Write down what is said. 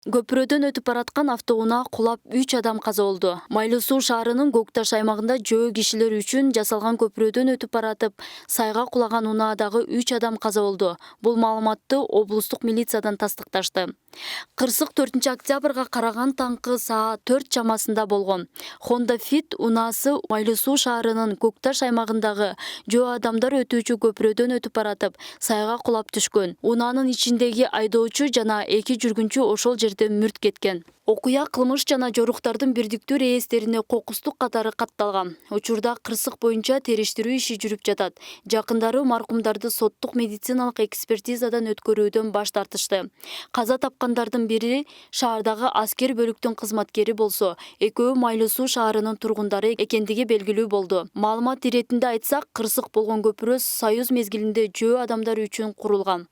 Көпүрөдөн өтүп бараткан автоунаа кулап 3 адам каза болду. Майлуу суу шаарынын Көкташ аймагында жөө кишилер үчүн жасалган көпүрөдөн өтүп баратып, сайга кулаган унаадагы 3 адам каза болду. Бул маалыматты облустук милициядан тастыкташты. Кырсык 4 октябрга караган таңкы саат 4 чамасында болгон. Honda Fit унаасы Майлуу суу шаарынын Көкташ аймагындагы жөө адамдар өтүүчү көпүрөдөн өтүп баратып, сайга кулап түшкөн. Унаанын ичиндеги айдоочу жана 2 жүргүнчү ошол жерде мүрт кеткен. Окуя кылмыш жана жоруктардын бирдиктүү реестерине кокустук катары катталган. Учурда кырсык боюнча териштирүү иши жүрүп жатат. Жакындары маркумдарды соттук медициналык экспертизадан өткөрүүдөн баш тартышты. Каза тапкандардын бири шаардагы аскер бөлүктүн кызматкери болсо, экөө Майлуу суу шаарынын тургундары экендиги белгилүү болду. Маалымат иретинде айтсак, кырсык болгон көпүрө Союз мезгилинде жөө адамдар үчүн курулган.